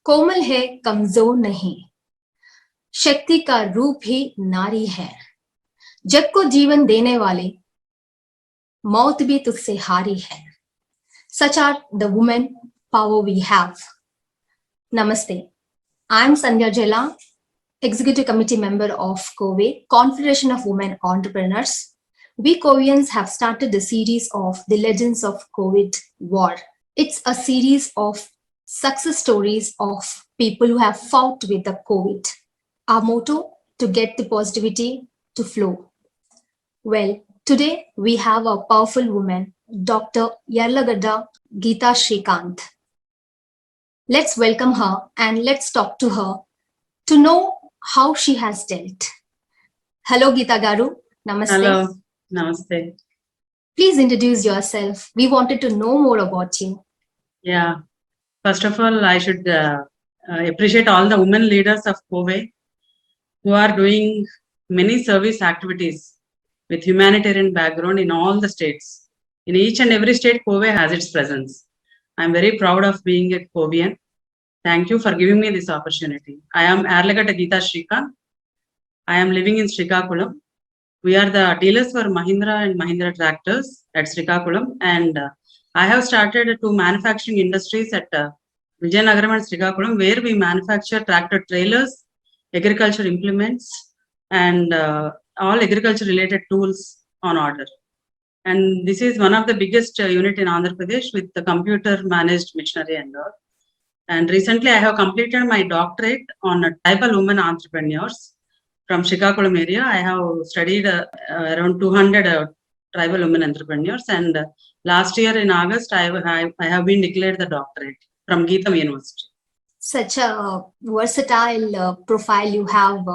कोमल है, कमजोर नहीं, शक्ति का रूप ही नारी है। जग को जीवन देने वाले, मौत भी तुझसे हारी है। Such are the women power we have. Namaste. I am Sandhya Jela, Executive Committee member of COVE, Confederation of Women Entrepreneurs. We Covians have started the series of The Legends of COVID War. It's a series of success stories of people who have fought with the COVID. Our motto, to get the positivity to flow. Well, today we have a powerful woman, Dr. Yarlagadda Geeta Shrikant. Let's welcome her and let's talk to her to know how she has dealt. Hello, Geeta Garu. Namaste. Hello. Namaste. Please introduce yourself. We wanted to know more about you. Yeah. First of all, I should appreciate all the women leaders of COVE who are doing many service activities with humanitarian background in all the states. In each and every state, COVE has its presence. I'm very proud of being a COVEan. Thank you for giving me this opportunity. I am Yarlagadda Geeta Shrikant. I am living in Srikakulam. We are the dealers for Mahindra and Mahindra tractors at Srikakulam, and I have started two manufacturing industries at Vijayanagaram and Srikakulam, where we manufacture tractor trailers, agriculture implements, and all agriculture related tools on order. And this is one of the biggest unit in Andhra Pradesh with the computer managed machinery and all. And recently I have completed my doctorate on tribal women entrepreneurs from Srikakulam area. I have studied around 200 tribal women entrepreneurs, and last year in August I have been declared the doctorate from Geetham University. Such a versatile profile you have.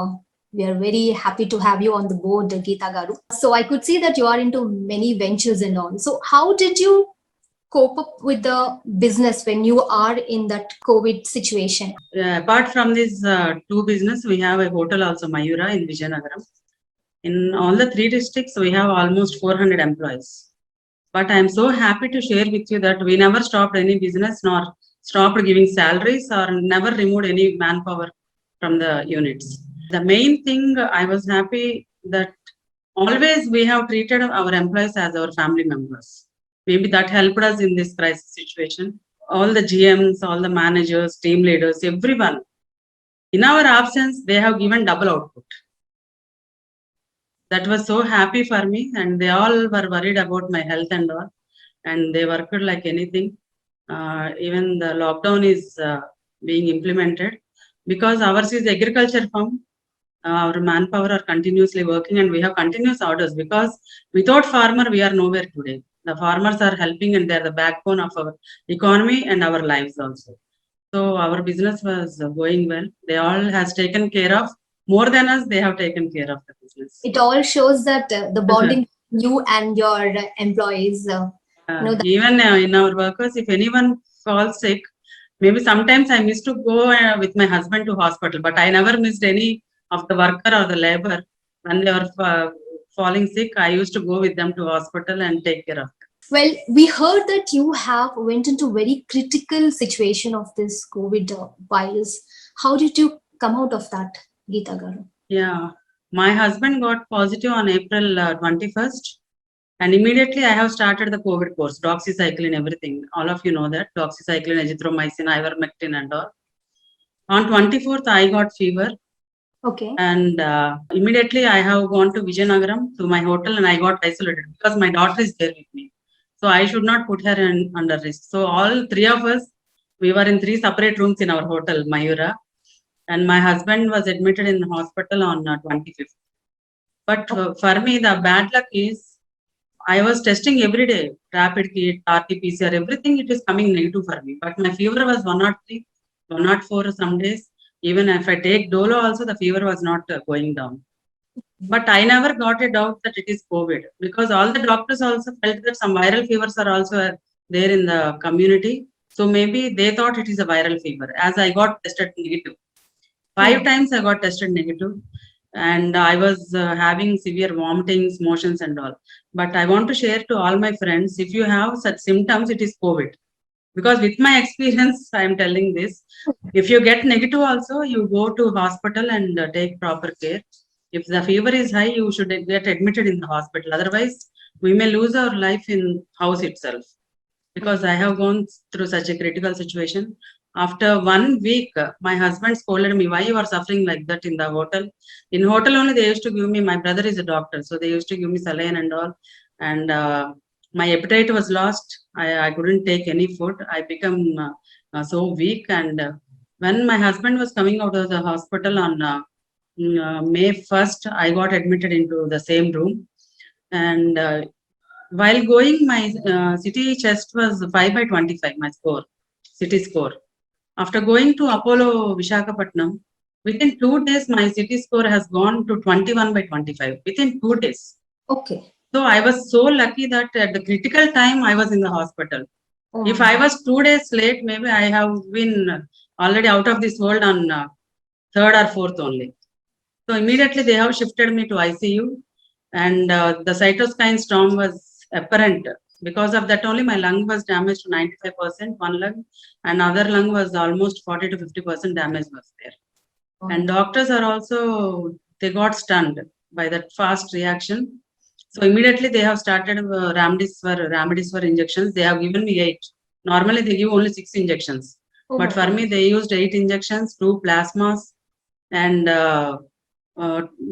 We are very happy to have you on the board, Geeta Garu. So I could see that you are into many ventures and all. So how did you cope up with the business when you are in that COVID situation? Apart from these two business, we have a hotel also, Mayura in Vijayanagaram. In all the three districts, we have almost 400 employees. But I am so happy to share with you that we never stopped any business nor stopped giving salaries or never removed any manpower from the units. The main thing I was happy that always we have treated our employees as our family members. Maybe that helped us in this crisis situation. All the GMs, all the managers, team leaders, everyone. In our absence, they have given double output. That was so happy for me, and they all were worried about my health and all, and they worked like anything. Even the lockdown is being implemented because ours is agriculture farm. Our manpower are continuously working, and we have continuous orders because without farmer, we are nowhere today. The farmers are helping, and they are the backbone of our economy and our lives also. So our business was going well. They all has taken care of. More than us, they have taken care of the business. It all shows that the bonding you and your employees. Even in our workers, if anyone falls sick, maybe sometimes I miss to go with my husband to hospital, but I never missed any of the worker or the labor. When they were falling sick, I used to go with them to hospital and take care of them. Well, we heard that you have went into very critical situation of this COVID virus. How did you come out of that, Geeta Garu? Yeah, my husband got positive on April 21st. And immediately I have started the COVID course, doxycycline, everything. All of you know that, doxycycline, azithromycin, ivermectin and all. On 24th, I got fever. Okay. And immediately I have gone to Vijayanagaram to my hotel, and I got isolated because my daughter is there with me. So I should not put her under risk. So all three of us, we were in three separate rooms in our hotel, Mayura. And my husband was admitted in the hospital on 25th. But for me, the bad luck is, I was testing every day, rapid kit, RT-PCR, everything, it is coming negative for me. But my fever was 103, 104 some days. Even if I take Dolo also, the fever was not going down. But I never got a doubt that it is COVID, because all the doctors also felt that some viral fevers are also there in the community. So maybe they thought it is a viral fever, as I got tested negative. 5 times I got tested negative. And I was having severe vomitings, motions and all. But I want to share to all my friends, if you have such symptoms, it is COVID. Because with my experience, I am telling this. If you get negative also, you go to hospital and take proper care. If the fever is high, you should get admitted in the hospital. Otherwise, we may lose our life in house itself. Because I have gone through such a critical situation. After 1 week, my husband scolded me, why you are suffering like that in the hotel? In hotel only they used to give me, my brother is a doctor, so they used to give me saline and all. And my appetite was lost. I couldn't take any food. I become so weak. And when my husband was coming out of the hospital on May 1st, I got admitted into the same room. And while going, my city chest was 5 by 25, my score, city score. After going to Apollo Vishakhapatnam, within 2 days, my city score has gone to 21 by 25, within 2 days. Okay. So I was so lucky that at the critical time, I was in the hospital. Oh, If I was 2 days late, maybe I have been already out of this world on 3rd or 4th only. So immediately they have shifted me to ICU, and the cytokine storm was apparent. Because of that only, my lung was damaged to 95%, one lung, and other lung was almost 40 to 50% damage was there. oh. And doctors are also, they got stunned by that fast reaction. So immediately they have started Ramdesivir injections. They have given me 8. Normally they give only 6 injections. Oh But my for God. me, they used 8 injections, 2 plasmas, and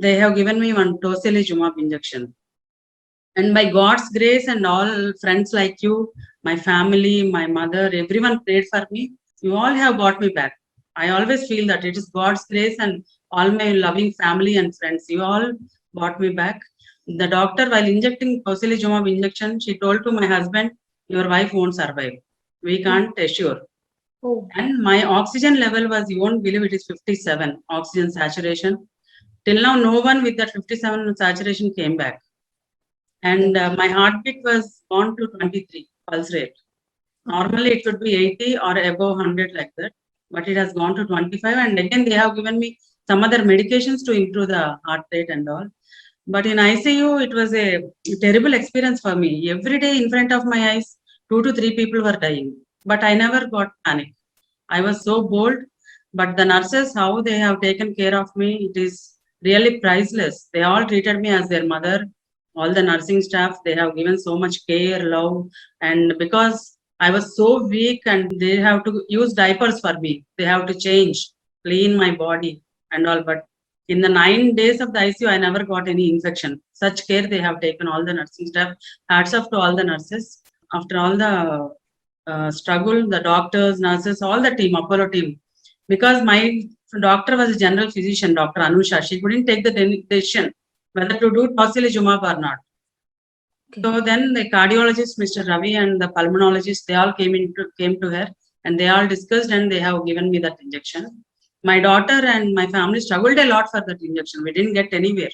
they have given me one tocilizumab injection. And by God's grace and all friends like you, my family, my mother, everyone prayed for me. You all have got me back. I always feel that it is God's grace and all my loving family and friends. You all brought me back. The doctor, while injecting tocilizumab injection, she told to my husband, "Your wife won't survive. We can't assure." Oh. And my oxygen level was, you won't believe, it is 57 oxygen saturation. Till now, no one with that 57 saturation came back. And my heartbeat was gone to 23 pulse rate. Normally, it should be 80 or above 100 like that, but it has gone to 25. And again, they have given me some other medications to improve the heart rate and all. But in ICU, it was a terrible experience for me. Every day in front of my eyes, 2 to 3 people were dying. But I never got panic. I was so bold. But the nurses, how they have taken care of me, it is really priceless. They all treated me as their mother. All the nursing staff, they have given so much care, love. And because I was so weak and they have to use diapers for me, they have to change, clean my body and all. But in the 9 days of the ICU, I never got any infection. Such care they have taken, all the nursing staff. Hats off to all the nurses. After all the struggle, the doctors, nurses, all the team, Apollo team. Because my doctor was a general physician, Dr. Anusha. She couldn't take the decision whether to do tocilizumab or not. Okay. So then the cardiologist, Mr. Ravi, and the pulmonologist, they all came to her, and they all discussed, and they have given me that injection. My daughter and my family struggled a lot for that injection. We didn't get anywhere.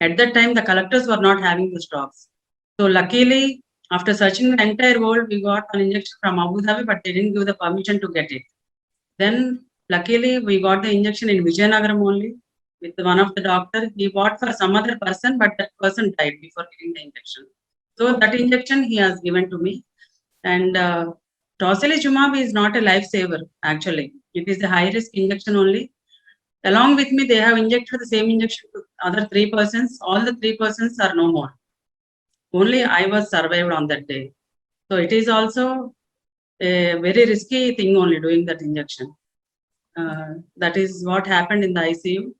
At that time, the collectors were not having the stocks. So luckily, after searching the entire world, we got an injection from Abu Dhabi, but they didn't give the permission to get it. Then luckily, we got the injection in Vijayanagaram only with one of the doctor. He bought for some other person, but that person died before getting the injection. So that injection he has given to me. And tocilizumab is not a lifesaver, actually. It is a high-risk injection only. Along with me, they have injected the same injection to other 3 persons. All the 3 persons are no more. Only I was survived on that day. So it is also a very risky thing only doing that injection. That is what happened in the ICU.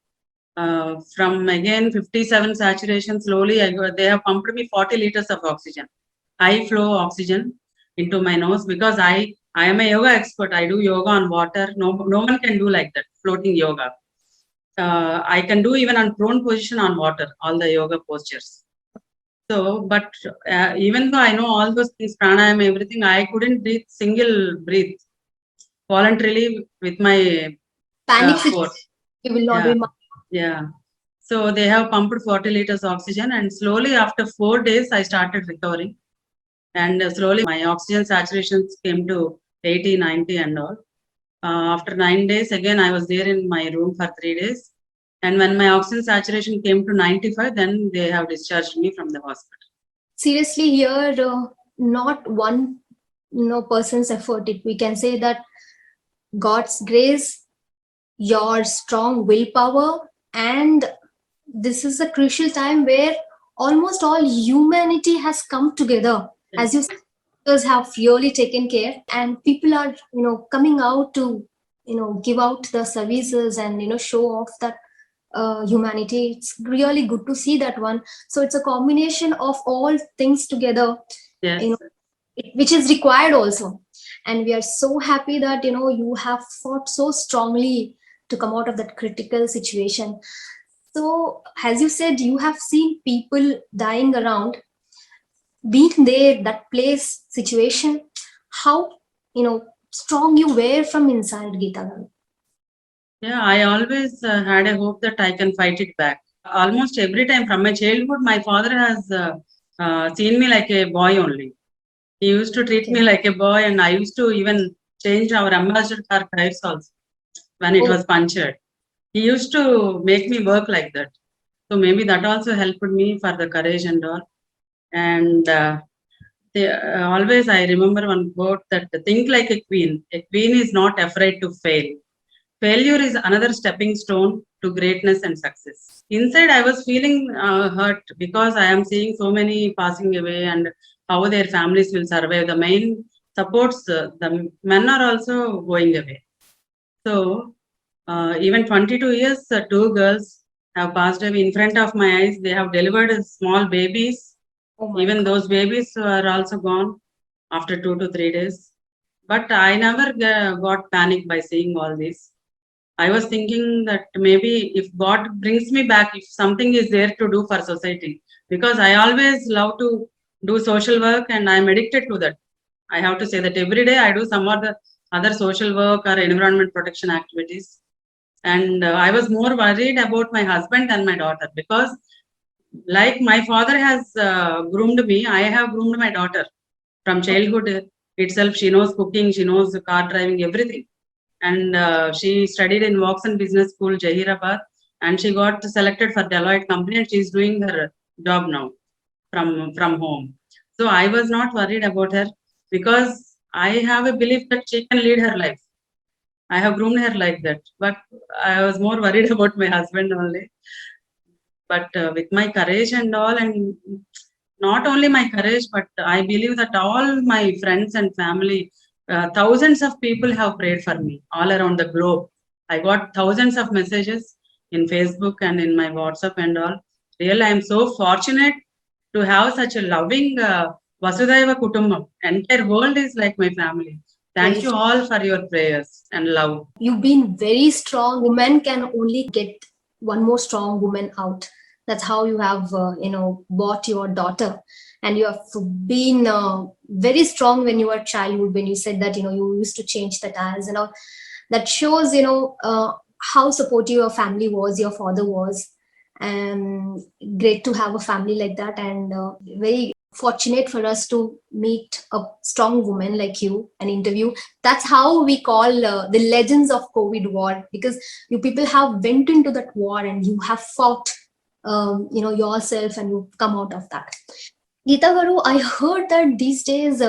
From again 57 saturation, slowly they have pumped me 40 liters of oxygen, high flow oxygen into my nose, because I am a yoga expert. I do yoga on water. No one can do like that, floating yoga. I can do even on prone position on water, all the yoga postures. So, but even though I know all those things, pranayama, everything, I couldn't breathe single breath voluntarily with my Panic force. situation. You will not Yeah. be. Yeah. So they have pumped 40 liters oxygen, and slowly after 4 days, I started recovering. And slowly my oxygen saturations came to 80, 90 and all. After 9 days, again, I was there in my room for 3 days. And when my oxygen saturation came to 95, then they have discharged me from the hospital. Seriously, here, not one person's effort. We can say that God's grace, your strong willpower, and this is a crucial time where almost all humanity has come together. As you said, doctors have really taken care, and people are coming out to give out the services and show off that humanity. It's really good to see that one. So it's a combination of all things together, Yes. Which is required also. And we are so happy that you have fought so strongly to come out of that critical situation. So as you said, you have seen people dying around, being there, that place, situation, how strong you were from inside, Geeta Garu. Yeah, I always had a hope that I can fight it back. Almost every time from my childhood, my father has seen me like a boy only. He used to treat me like a boy, and I used to even change our ambassador car tires also when it was punctured. He used to make me work like that. So maybe that also helped me for the courage and all. And always I remember one quote that think like a queen. A queen is not afraid to fail. Failure is another stepping stone to greatness and success. Inside, I was feeling hurt because I am seeing so many passing away and how their families will survive. The main supports, the men are also going away. So, even 22 years, two girls have passed away in front of my eyes. They have delivered small babies. Even those babies are also gone after 2 to 3 days. But I never got panic by seeing all this. I was thinking that maybe if God brings me back, if something is there to do for society, because I always love to do social work and I'm addicted to that. I have to say that every day I do some of the other social work or environment protection activities. And I was more worried about my husband than my daughter because, like my father has groomed me, I have groomed my daughter from childhood itself. She knows cooking, she knows car driving, everything. And she studied in Watson Business School, Jahirabad, and she got selected for Deloitte company, and she's doing her job now from home. So I was not worried about her because I have a belief that she can lead her life. I have groomed her like that, but I was more worried about my husband only. But with my courage and all, and not only my courage, but I believe that all my friends and family, thousands of people have prayed for me all around the globe. I got thousands of messages in Facebook and in my WhatsApp and all. Really, I am so fortunate to have such a loving Vasudhaiva Kutumbam. Entire world is like my family. Thank you all for your prayers and love. You've been very strong. Women can only get one more strong woman out. That's how you have, bought your daughter. And you have been very strong when you were childhood, when you said that, you used to change the tires and all. That shows, how supportive your family was, your father was. And great to have a family like that. And very fortunate for us to meet a strong woman like you and interview. That's how we call the legends of COVID war, because you people have went into that war and you have fought yourself and you've come out of that. Geeta Garu, I heard that these days,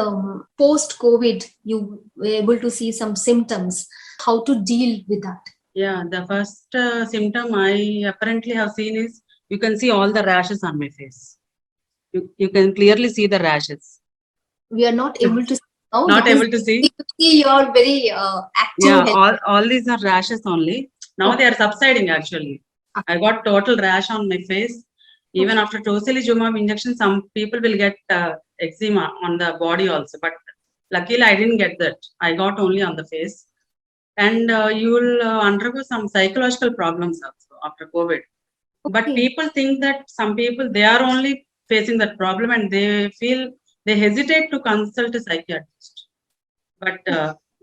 post-COVID, you were able to see some symptoms. How to deal with that? Yeah, the first symptom I apparently have seen is you can see all the rashes on my face. You can clearly see the rashes. We are not able to see now. Not able to see. You're very active. Yeah, all these are rashes only. Now they are subsiding actually. I got total rash on my face. Even after tocilizumab injection, some people will get eczema on the body also. But luckily, I didn't get that. I got only on the face. And you will undergo some psychological problems also after COVID. But people think that some people, they are only facing that problem and they hesitate to consult a psychiatrist. But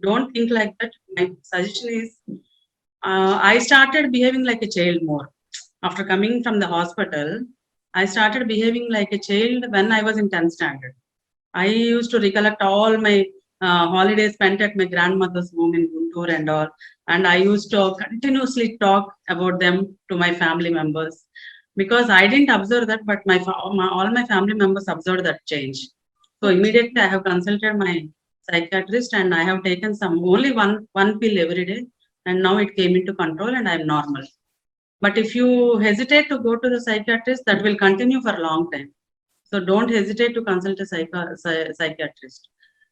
don't think like that. My suggestion is, I started behaving like a child more. After coming from the hospital, I started behaving like a child when I was in 10th standard. I used to recollect all my holidays spent at my grandmother's home in Guntur and all. And I used to continuously talk about them to my family members. Because I didn't observe that, but all my family members observed that change. So immediately I have consulted my psychiatrist, and I have taken only one pill every day, and now it came into control and I am normal. But if you hesitate to go to the psychiatrist, that will continue for a long time. So don't hesitate to consult a psychiatrist.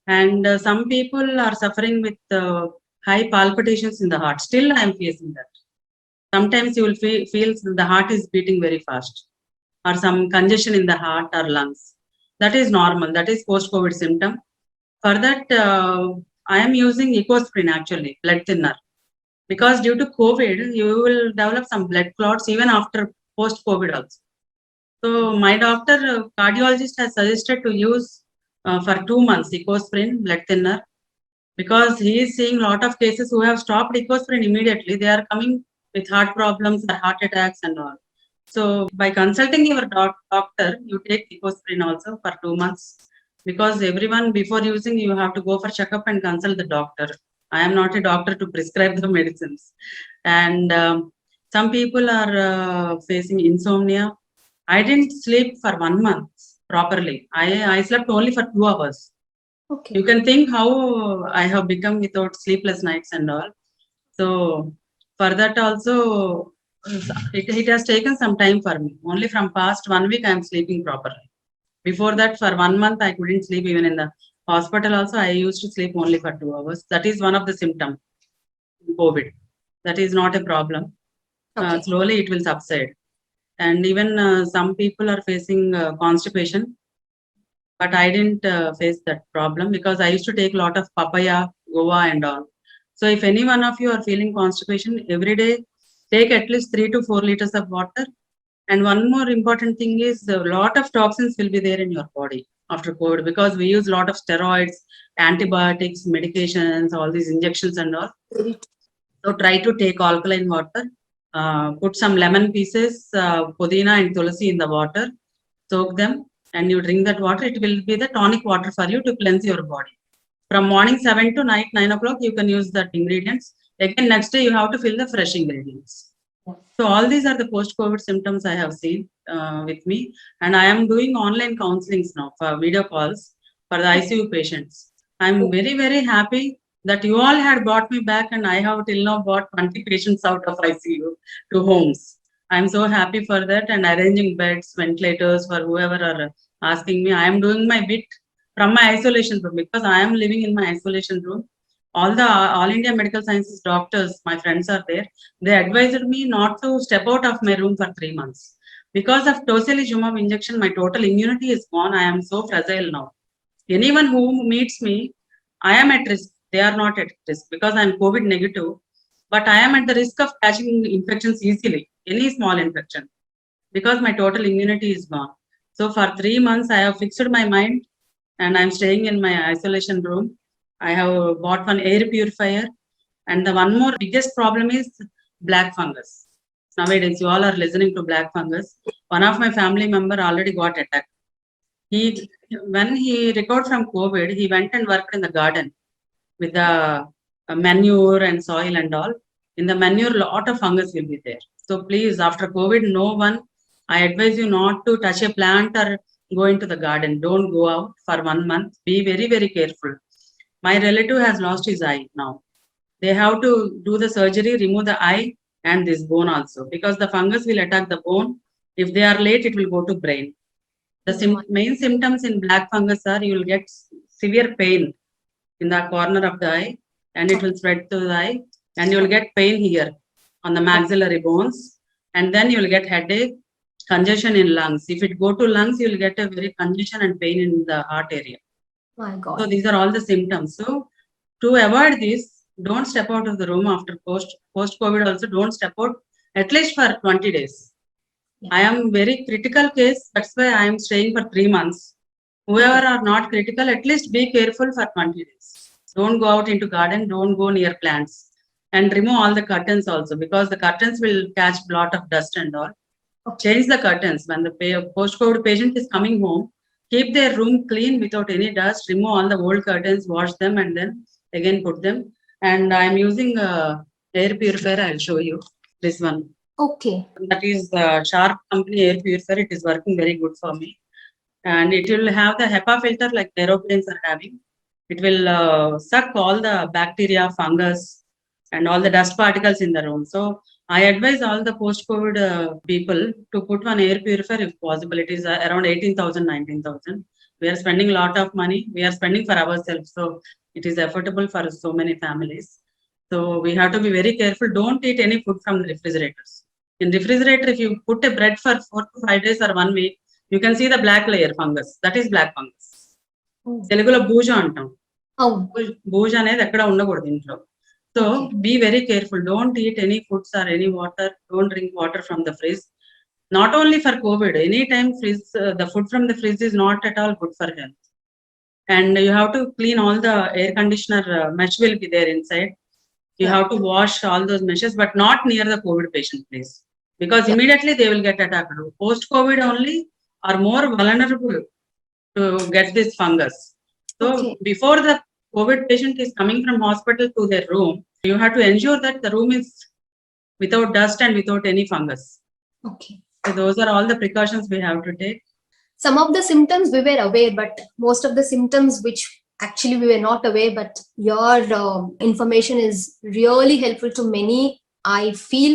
And some people are suffering with high palpitations in the heart. Still, I am facing that. Sometimes you will feel the heart is beating very fast, or some congestion in the heart or lungs. That is normal. That is post-COVID symptom. For that, I am using Ecosprin actually, blood thinner. Because due to COVID, you will develop some blood clots even after post-COVID also. So my doctor, cardiologist, has suggested to use for 2 months Ecosprin, blood thinner, because he is seeing a lot of cases who have stopped Ecosprin immediately. They are coming with heart problems or heart attacks and all. So by consulting your doctor, you take Ecosprin also for 2 months, because everyone, before using, you have to go for checkup and consult the doctor. I am not a doctor to prescribe the medicines. And some people are facing insomnia. I didn't sleep for 1 month properly. I slept only for 2 hours. Okay. You can think how I have become without sleepless nights and all. So for that also, it has taken some time for me. Only from past 1 week I am sleeping properly. Before that, for 1 month I couldn't sleep. Even in the hospital also, I used to sleep only for 2 hours. That is one of the symptoms in COVID. That is not a problem. Okay. Slowly it will subside. And even some people are facing constipation, but I didn't face that problem because I used to take a lot of papaya, guava and all. So if any one of you are feeling constipation, every day take at least 3 to 4 liters of water. And one more important thing is a lot of toxins will be there in your body after COVID, because we use a lot of steroids, antibiotics, medications, all these injections and all. So try to take alkaline water, put some lemon pieces, pudina and tulsi in the water, soak them, and you drink that water. It will be the tonic water for you to cleanse your body. From morning 7 to night 9 o'clock, you can use that ingredients. Again, next day you have to fill the fresh ingredients. So all these are the post-COVID symptoms I have seen with me, and I am doing online counselings now for video calls for the ICU patients. I'm very happy that you all had brought me back, and I have till now brought 20 patients out of ICU to homes. I'm so happy for that, and arranging beds, ventilators for whoever are asking me. I am doing my bit from my isolation room, because I am living in my isolation room. All India Medical Sciences doctors, my friends are there. They advised me not to step out of my room for 3 months. Because of tocilizumab injection, my total immunity is gone. I am so fragile now. Anyone who meets me, I am at risk. They are not at risk because I am COVID negative. But I am at the risk of catching infections easily, any small infection, because my total immunity is gone. So for 3 months, I have fixed my mind, and I'm staying in my isolation room. I have bought one air purifier. And the one more biggest problem is black fungus. Nowadays, you all are listening to black fungus. One of my family member already got attacked. When he recovered from COVID, he went and worked in the garden with the manure and soil and all. In the manure, lot of fungus will be there. So please, after COVID, no one, I advise you not to touch a plant or go into the garden. Don't go out for 1 month. Be very careful. My relative has lost his eye now. They have to do the surgery, remove the eye and this bone also, because the fungus will attack the bone. If they are late, it will go to brain. The main symptoms in black fungus are you will get severe pain in the corner of the eye, and it will spread to the eye, and you will get pain here on the maxillary bones, and then you will get headache, congestion in lungs. If it go to lungs, you will get a very congestion and pain in the heart area. My God. So these are all the symptoms. So to avoid this, don't step out of the room after post-COVID also. Don't step out at least for 20 days. Yeah. I am very critical case. That's why I am staying for 3 months. Whoever are not critical, at least be careful for 20 days. Don't go out into garden. Don't go near plants. And remove all the curtains also, because the curtains will catch a lot of dust and all. Change the curtains. When the post-COVID patient is coming home, keep their room clean without any dust. Remove all the old curtains, wash them, and then again put them. And I'm using air purifier. I'll show you this one. Okay. That is the Sharp company air purifier. It is working very good for me. And it will have the HEPA filter like aeroplanes are having. It will suck all the bacteria, fungus, and all the dust particles in the room. So I advise all the post-COVID people to put one air purifier if possible. It is around 18,000, 19,000. We are spending a lot of money. We are spending for ourselves. So it is affordable for so many families. So we have to be very careful. Don't eat any food from the refrigerators. In refrigerator, if you put a bread for 4 to 5 days or 1 week, you can see the black layer fungus. That is black fungus. తెలుగులో బూజ అంటాం. అవును. బూజ అనేది ఎక్కడ ఉండకూడదు ఇంట్లో. So be very careful. Don't eat any foods or any water. Don't drink water from the fridge. Not only for COVID, anytime the food from the fridge is not at all good for health. And you have to clean all the air conditioner mesh will be there inside. You have to wash all those meshes, but not near the COVID patient, please. Because immediately they will get attacked. Post-COVID only are more vulnerable to get this fungus. So before the COVID patient is coming from hospital to their room, you have to ensure that the room is without dust and without any fungus. Okay. So those are all the precautions we have to take. Some of the symptoms we were aware, but most of the symptoms which actually we were not aware, but your information is really helpful to many. I feel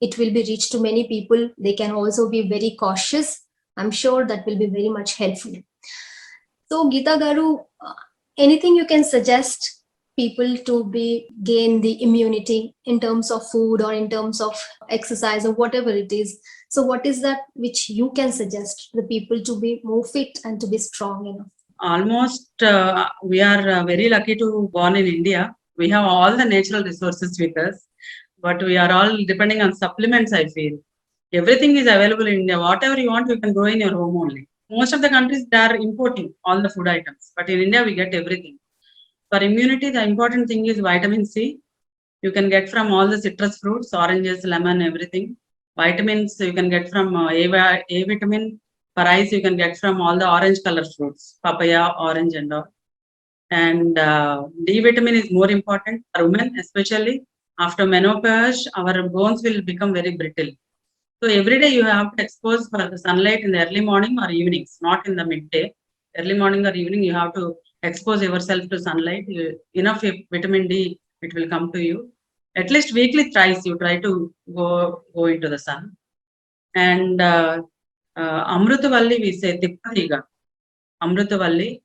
it will be reached to many people. They can also be very cautious. I'm sure that will be very much helpful. So Geeta Garu, anything you can suggest people to gain the immunity in terms of food or in terms of exercise or whatever it is? So what is that which you can suggest the people to be more fit and to be strong enough? Almost we are very lucky to born in India. We have all the natural resources with us, but we are all depending on supplements. I feel everything is available in India. Whatever you want, you can grow in your home only. Most of the countries, they are importing all the food items, but in India we get everything. For immunity, the important thing is vitamin C. You can get from all the citrus fruits, oranges, lemon, everything. Vitamins you can get from A vitamin. For eyes, you can get from all the orange color fruits, papaya, orange, and all. And D vitamin is more important for women, especially after menopause. Our bones will become very brittle. So every day you have to expose for the sunlight in the early morning or evenings, not in the midday. Early morning or evening, you have to expose yourself to sunlight. Enough vitamin D, it will come to you. At least weekly thrice, you try to go into the sun. And Amrutavalli, we say Tippatiga. Amrutavalli,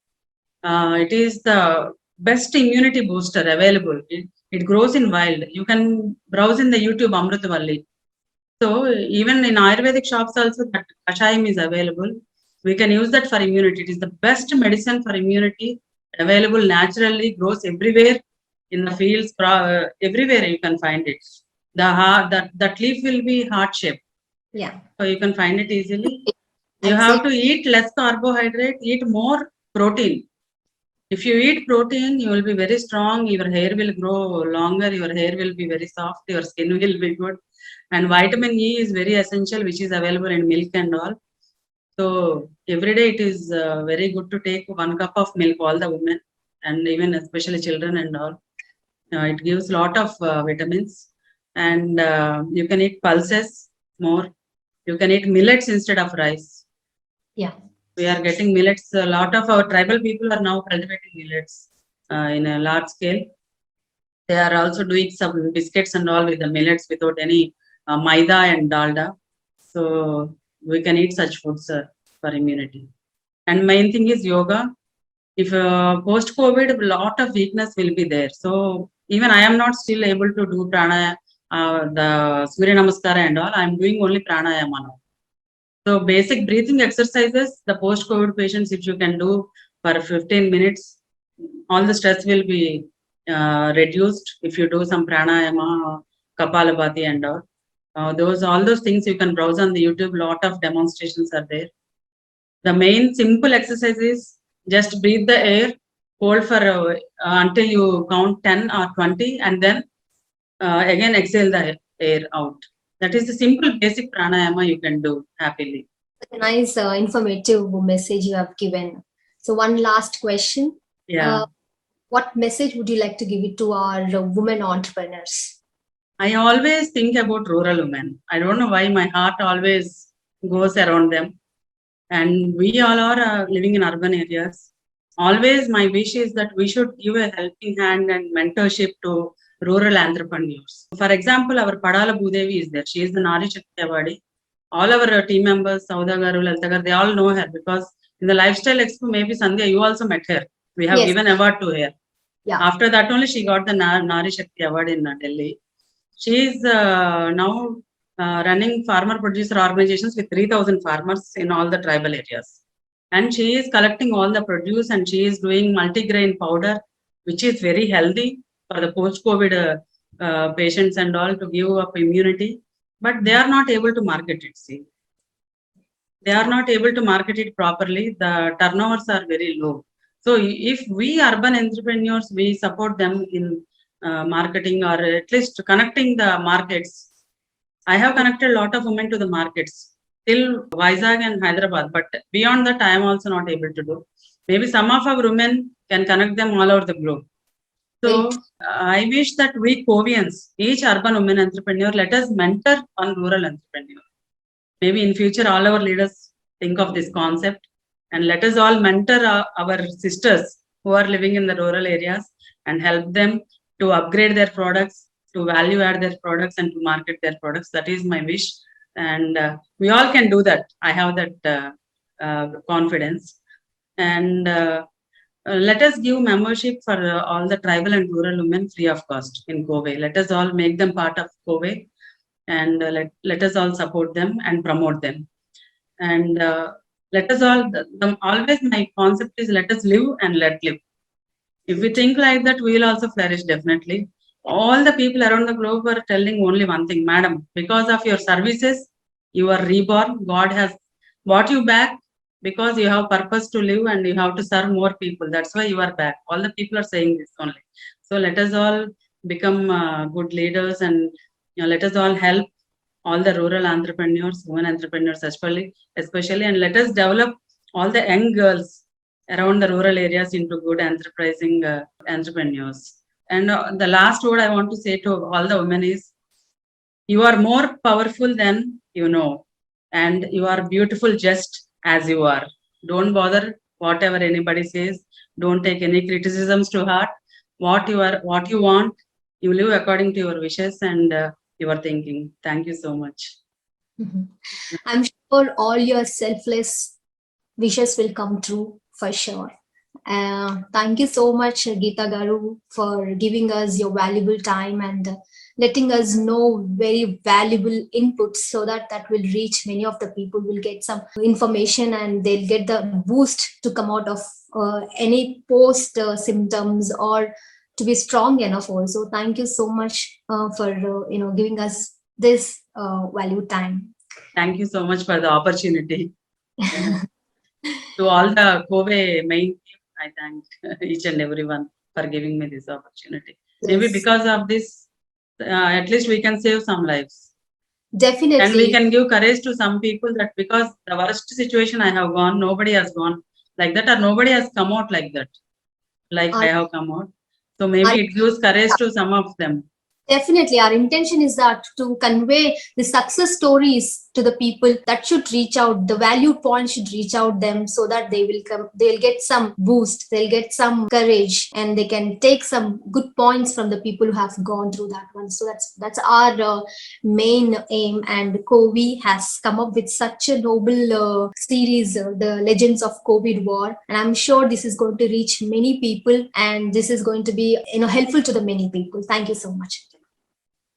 it is the best immunity booster available. It grows in wild. You can browse in the YouTube Amrutavalli. So even in Ayurvedic shops also that kashayam is available. We can use that for immunity. It is the best medicine for immunity available naturally, grows everywhere in the fields, everywhere you can find it. That leaf will be heart shaped. Yeah. So you can find it easily. You have to eat less carbohydrate, eat more protein. If you eat protein, you will be very strong. Your hair will grow longer. Your hair will be very soft. Your skin will be good. And vitamin E is very essential, which is available in milk and all. So every day it is very good to take 1 cup of milk, all the women, and even especially children and all. It gives a lot of vitamins. And you can eat pulses more. You can eat millets instead of rice. Yeah. We are getting millets. A lot of our tribal people are now cultivating millets in a large scale. They are also doing some biscuits and all with the millets without any maida and dalda. So we can eat such foods for immunity. And main thing is yoga. If post-COVID, a lot of weakness will be there. So even I am not still able to do pranayama, the Surya Namaskara and all. I am doing only pranayama now. So basic breathing exercises, the post-COVID patients, if you can do for 15 minutes, all the stress will be reduced. If you do some pranayama, Kapalabhati and all. All those things you can browse on the YouTube. Lot of demonstrations are there. The main simple exercise is just breathe the air, hold for until you count 10 or 20, and then again exhale the air out. That is the simple basic pranayama you can do happily. Nice informative message you have given. So one last question. Yeah. What message would you like to give it to our women entrepreneurs? I always think about rural women. I don't know why my heart always goes around them. And we all are living in urban areas. always my wish is that we should give a helping hand and mentorship to rural entrepreneurs. For example, our Padala Bhudevi is there. She is the Nari Shakti Awardee. All our team members, Sauda Garu, Lalita Garu, they all know her because in the Lifestyle Expo, maybe Sandhya, you also met her. We have Yes. given award to her. Yeah. After that only she got the Nari Shakti Award in Delhi. She is now running farmer producer organizations with 3,000 farmers in all the tribal areas. And she is collecting all the produce and she is doing multigrain powder, which is very healthy for the post-COVID patients and all to give up immunity. But they are not able to market it, see. They are not able to market it properly. The turnovers are very low. So if we urban entrepreneurs, we support them in marketing or at least connecting the markets. I have connected a lot of women to the markets till Vizag and Hyderabad, but beyond that, I am also not able to do. Maybe some of our women can connect them all over the globe. So I wish that we Covians, each urban women entrepreneur, let us mentor one rural entrepreneur. Maybe in future, all our leaders think of this concept and let us all mentor our sisters who are living in the rural areas and help them to upgrade their products, to value add their products and to market their products. That is my wish. And we all can do that. I have that confidence. And let us give membership for all the tribal and rural women free of cost in Covey. Let us all make them part of Covey and let us all support them and promote them. And let us all, always my concept is let us live and let live. If we think like that, we will also flourish definitely. All the people around the globe are telling only one thing, madam, because of your services, you are reborn. God has brought you back because you have purpose to live and you have to serve more people. That's why you are back. All the people are saying this only. So let us all become good leaders and let us all help all the rural entrepreneurs, women entrepreneurs especially, and let us develop all the young girls around the rural areas into good enterprising entrepreneurs. And the last word I want to say to all the women is, you are more powerful than you know, and you are beautiful just as you are. Don't bother whatever anybody says. Don't take any criticisms to heart. What you want, you live according to your wishes and your thinking. Thank you so much. I'm sure all your selfless wishes will come true for sure. Thank you so much, Geeta Garu, for giving us your valuable time and letting us know very valuable inputs so that will reach many of the people, will get some information and they'll get the boost to come out of any post symptoms or to be strong enough also. Thank you so much for giving us this valued time. Thank you so much for the opportunity. To all the Covey main team, I thank each and everyone for giving me this opportunity. Yes. Maybe because of this, at least we can save some lives. Definitely. And we can give courage to some people that because the worst situation I have gone, nobody has gone like that, or nobody has come out like that, like I have come out. So maybe it gives courage to some of them. Definitely, our intention is that to convey the success stories to the people that should reach out, the value points should reach out them so that they will come, they'll get some boost, they'll get some courage, and they can take some good points from the people who have gone through that one. So that's our main aim. And Covey has come up with such a noble series, the Legends of COVID War, and I'm sure this is going to reach many people, and this is going to be helpful to the many people. Thank you so much.